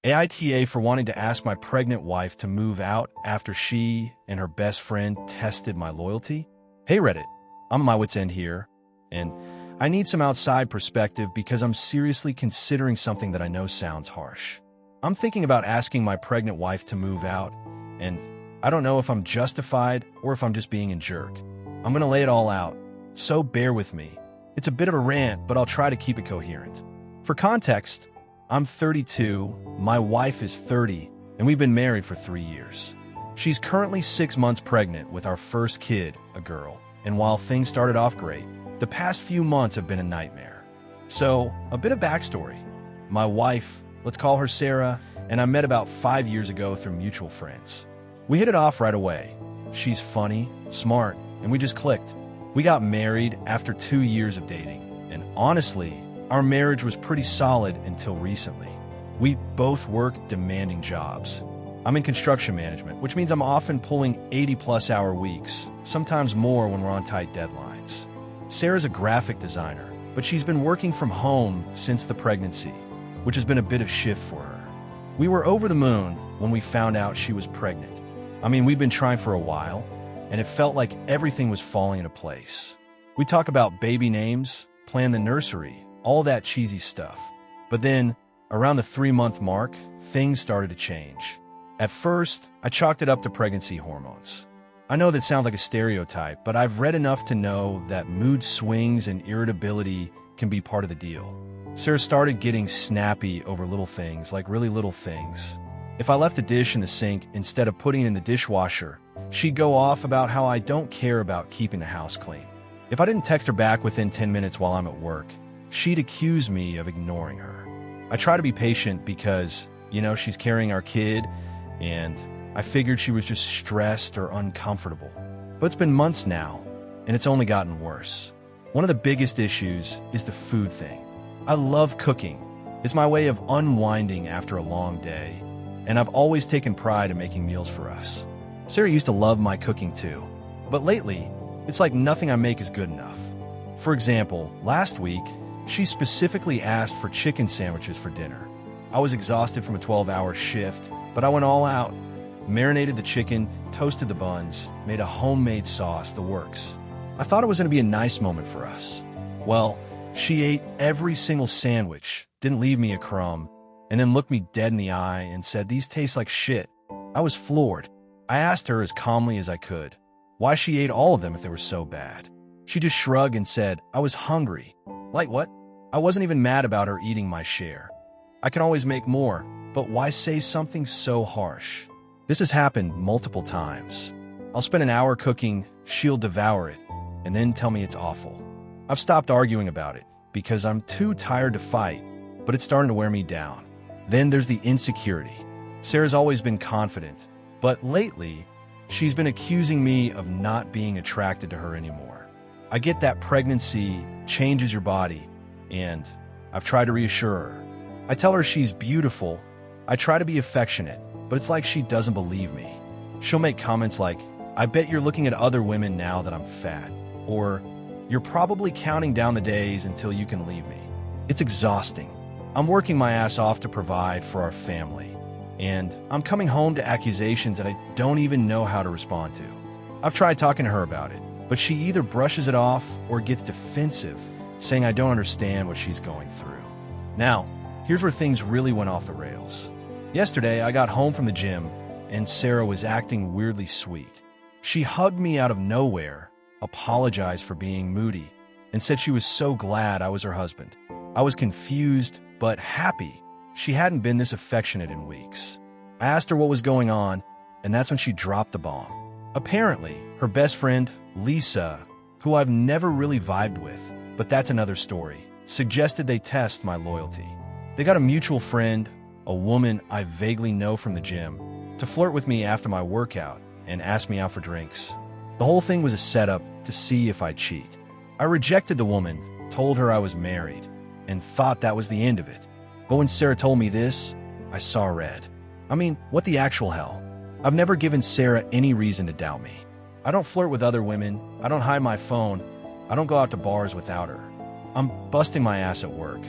AITA for wanting to ask my pregnant wife to move out after she and her best friend tested my loyalty. Hey Reddit, I'm at my wit's end here, and I need some outside perspective because I'm seriously considering something that I know sounds harsh. I'm thinking about asking my pregnant wife to move out, and I don't know if I'm justified or if I'm just being a jerk. I'm gonna lay it all out, so bear with me. It's a bit of a rant, but I'll try to keep it coherent. For context, I'm 32, my wife is 30, and we've been married for 3 years. She's currently 6 months pregnant with our first kid, a girl, and while things started off great, the past few months have been a nightmare. So, a bit of backstory. My wife, let's call her Sarah, and I met about 5 years ago through mutual friends. We hit it off right away. She's funny, smart, and we just clicked. We got married after 2 years of dating, and honestly, our marriage was pretty solid until recently. We both work demanding jobs. I'm in construction management, which means I'm often pulling 80-plus hour weeks, sometimes more when we're on tight deadlines. Sarah's a graphic designer, but she's been working from home since the pregnancy, which has been a bit of shift for her. We were over the moon when we found out she was pregnant. I mean, we'd been trying for a while, and it felt like everything was falling into place. We talk about baby names, plan the nursery, all that cheesy stuff. But then, around the 3-month mark, things started to change. At first, I chalked it up to pregnancy hormones. I know that sounds like a stereotype, but I've read enough to know that mood swings and irritability can be part of the deal. Sarah started getting snappy over little things, like really little things. If I left a dish in the sink instead of putting it in the dishwasher, she'd go off about how I don't care about keeping the house clean. If I didn't text her back within 10 minutes while I'm at work, she'd accuse me of ignoring her. I try to be patient because, she's carrying our kid, and I figured she was just stressed or uncomfortable. But it's been months now, and it's only gotten worse. One of the biggest issues is the food thing. I love cooking. It's my way of unwinding after a long day, and I've always taken pride in making meals for us. Sarah used to love my cooking too, but lately, it's like nothing I make is good enough. For example, last week, she specifically asked for chicken sandwiches for dinner. I was exhausted from a 12-hour shift, but I went all out. Marinated the chicken, toasted the buns, made a homemade sauce, the works. I thought it was going to be a nice moment for us. Well, she ate every single sandwich, didn't leave me a crumb, and then looked me dead in the eye and said, "These taste like shit." I was floored. I asked her as calmly as I could why she ate all of them if they were so bad. She just shrugged and said, "I was hungry." Like what? I wasn't even mad about her eating my share. I can always make more, but why say something so harsh? This has happened multiple times. I'll spend an hour cooking, she'll devour it, and then tell me it's awful. I've stopped arguing about it because I'm too tired to fight, but it's starting to wear me down. Then there's the insecurity. Sarah's always been confident, but lately, she's been accusing me of not being attracted to her anymore. I get that pregnancy changes your body, and I've tried to reassure her. I tell her she's beautiful. I try to be affectionate, but it's like she doesn't believe me. She'll make comments like, "I bet you're looking at other women now that I'm fat," or "You're probably counting down the days until you can leave me." It's exhausting. I'm working my ass off to provide for our family, and I'm coming home to accusations that I don't even know how to respond to. I've tried talking to her about it, but she either brushes it off or gets defensive, saying I don't understand what she's going through. Now, here's where things really went off the rails. Yesterday, I got home from the gym, and Sarah was acting weirdly sweet. She hugged me out of nowhere, apologized for being moody, and said she was so glad I was her husband. I was confused, but happy. She hadn't been this affectionate in weeks. I asked her what was going on, and that's when she dropped the bomb. Apparently, her best friend, Lisa, who I've never really vibed with, but that's another story, suggested they test my loyalty. They got a mutual friend, a woman I vaguely know from the gym, to flirt with me after my workout and ask me out for drinks. The whole thing was a setup to see if I'd cheat. I rejected the woman, told her I was married, and thought that was the end of it. But when Sarah told me this, I saw red. I mean, what the actual hell? I've never given Sarah any reason to doubt me. I don't flirt with other women, I don't hide my phone, I don't go out to bars without her. I'm busting my ass at work,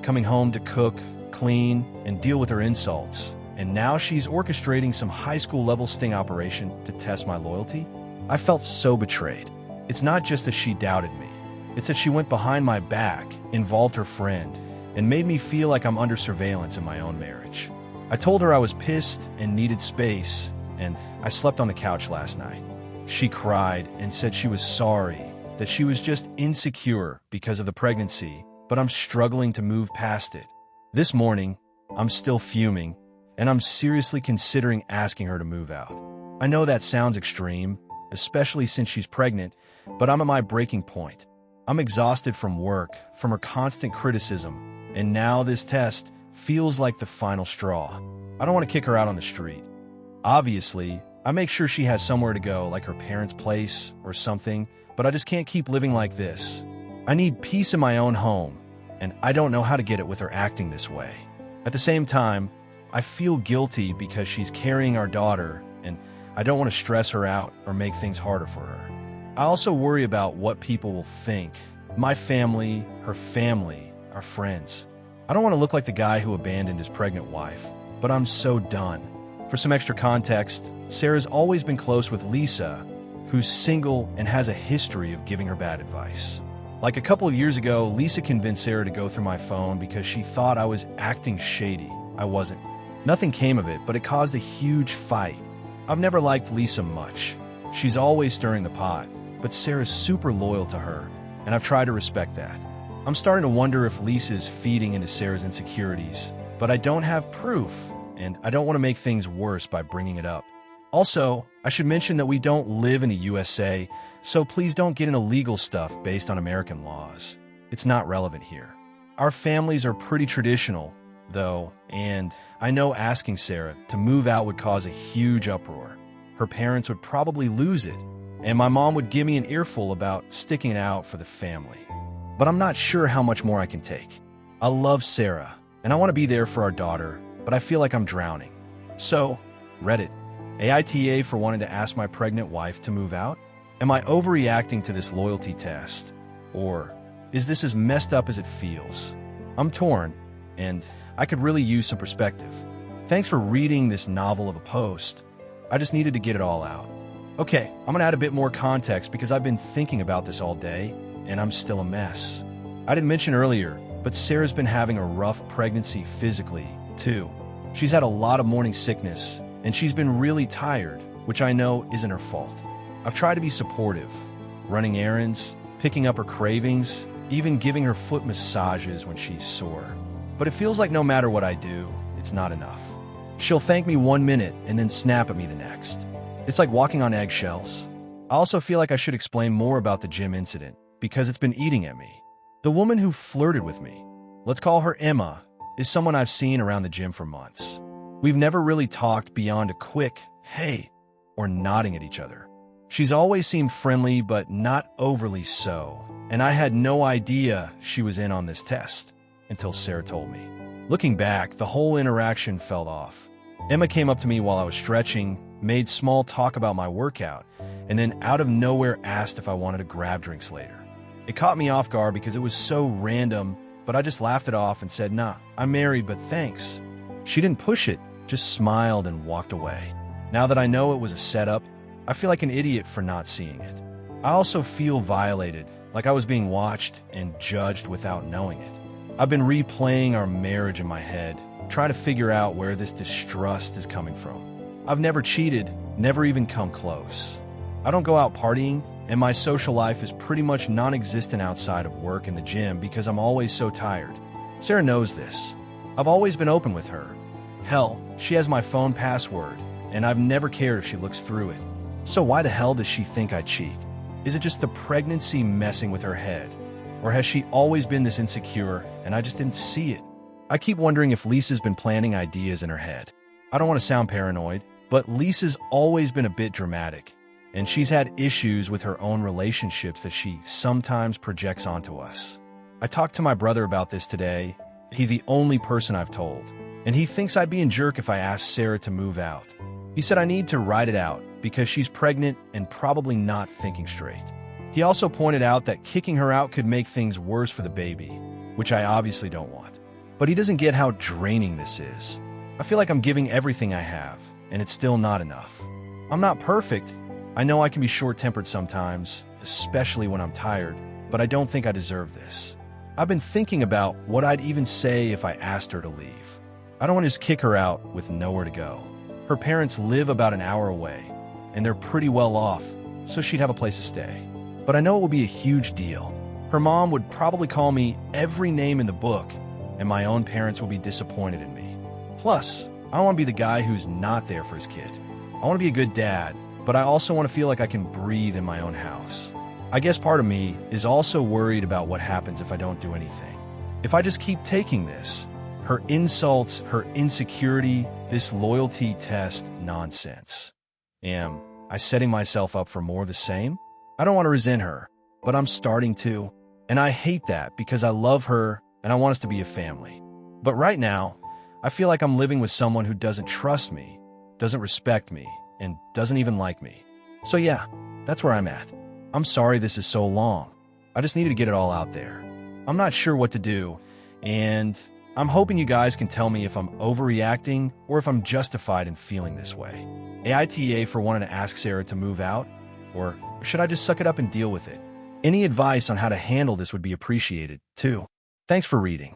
coming home to cook, clean, and deal with her insults. And now she's orchestrating some high school level sting operation to test my loyalty? I felt so betrayed. It's not just that she doubted me. It's that she went behind my back, involved her friend, and made me feel like I'm under surveillance in my own marriage. I told her I was pissed and needed space, and I slept on the couch last night. She cried and said she was sorry, that she was just insecure because of the pregnancy, but I'm struggling to move past it. This morning, I'm still fuming, and I'm seriously considering asking her to move out. I know that sounds extreme, especially since she's pregnant, but I'm at my breaking point. I'm exhausted from work, from her constant criticism, and now this test feels like the final straw. I don't want to kick her out on the street. Obviously, I make sure she has somewhere to go, like her parents' place or something, but I just can't keep living like this. I need peace in my own home, and I don't know how to get it with her acting this way. At the same time, I feel guilty because she's carrying our daughter, and I don't want to stress her out or make things harder for her. I also worry about what people will think. My family, her family, our friends. I don't want to look like the guy who abandoned his pregnant wife, but I'm so done. For some extra context, Sarah's always been close with Lisa, who's single and has a history of giving her bad advice. Like a couple of years ago, Lisa convinced Sarah to go through my phone because she thought I was acting shady. I wasn't. Nothing came of it, but it caused a huge fight. I've never liked Lisa much. She's always stirring the pot, but Sarah's super loyal to her, and I've tried to respect that. I'm starting to wonder if Lisa's feeding into Sarah's insecurities, but I don't have proof, and I don't want to make things worse by bringing it up. Also, I should mention that we don't live in the USA, so please don't get into legal stuff based on American laws. It's not relevant here. Our families are pretty traditional, though, and I know asking Sarah to move out would cause a huge uproar. Her parents would probably lose it, and my mom would give me an earful about sticking it out for the family. But I'm not sure how much more I can take. I love Sarah, and I want to be there for our daughter, but I feel like I'm drowning. So, Reddit, aita for wanting to ask my pregnant wife to move out? Am I overreacting to this loyalty test? Or is this as messed up as it feels? I'm torn, and I could really use some perspective. Thanks for reading this novel of a post. I just needed to get it all out. Okay, I'm gonna add a bit more context because I've been thinking about this all day, and I'm still a mess. I didn't mention earlier, but Sarah's been having a rough pregnancy physically, too. She's had a lot of morning sickness, and she's been really tired, which I know isn't her fault. I've tried to be supportive, running errands, picking up her cravings, even giving her foot massages when she's sore. But it feels like no matter what I do, it's not enough. She'll thank me 1 minute and then snap at me the next. It's like walking on eggshells. I also feel like I should explain more about the gym incident, because it's been eating at me. The woman who flirted with me, let's call her Emma, is someone I've seen around the gym for months. We've never really talked beyond a quick, hey, or nodding at each other. She's always seemed friendly, but not overly so, and I had no idea she was in on this test until Sarah told me. Looking back, the whole interaction felt off. Emma came up to me while I was stretching, made small talk about my workout, and then out of nowhere asked if I wanted to grab drinks later. It caught me off guard because it was so random, but I just laughed it off and said, "Nah, I'm married, but thanks." She didn't push it, just smiled and walked away. Now that I know it was a setup, I feel like an idiot for not seeing it. I also feel violated, like I was being watched and judged without knowing it. I've been replaying our marriage in my head, trying to figure out where this distrust is coming from. I've never cheated, never even come close. I don't go out partying, and my social life is pretty much non-existent outside of work and the gym because I'm always so tired. Sarah knows this. I've always been open with her. Hell, she has my phone password, and I've never cared if she looks through it. So why the hell does she think I cheat? Is it just the pregnancy messing with her head? Or has she always been this insecure and I just didn't see it? I keep wondering if Lisa's been planting ideas in her head. I don't want to sound paranoid, but Lisa's always been a bit dramatic, and she's had issues with her own relationships that she sometimes projects onto us. I talked to my brother about this today. He's the only person I've told, and he thinks I'd be a jerk if I asked Sarah to move out. He said I need to ride it out because she's pregnant and probably not thinking straight. He also pointed out that kicking her out could make things worse for the baby, which I obviously don't want. but he doesn't get how draining this is. I feel like I'm giving everything I have, and it's still not enough. I'm not perfect. I know I can be short-tempered sometimes, especially when I'm tired, but I don't think I deserve this. I've been thinking about what I'd even say if I asked her to leave. I don't want to just kick her out with nowhere to go. Her parents live about an hour away, and they're pretty well off, so she'd have a place to stay. But I know it would be a huge deal. Her mom would probably call me every name in the book, and my own parents would be disappointed in me. Plus, I don't want to be the guy who's not there for his kid. I want to be a good dad, but I also want to feel like I can breathe in my own house. I guess part of me is also worried about what happens if I don't do anything. If I just keep taking this, her insults, her insecurity, this loyalty test nonsense. Am I setting myself up for more of the same? I don't want to resent her, but I'm starting to. And I hate that because I love her and I want us to be a family. But right now, I feel like I'm living with someone who doesn't trust me, doesn't respect me, and doesn't even like me. So yeah, that's where I'm at. I'm sorry this is so long. I just needed to get it all out there. I'm not sure what to do, and I'm hoping you guys can tell me if I'm overreacting or if I'm justified in feeling this way. Aita for wanting to ask Sarah to move out, or should I just suck it up and deal with it? Any advice on how to handle this would be appreciated, too. Thanks for reading.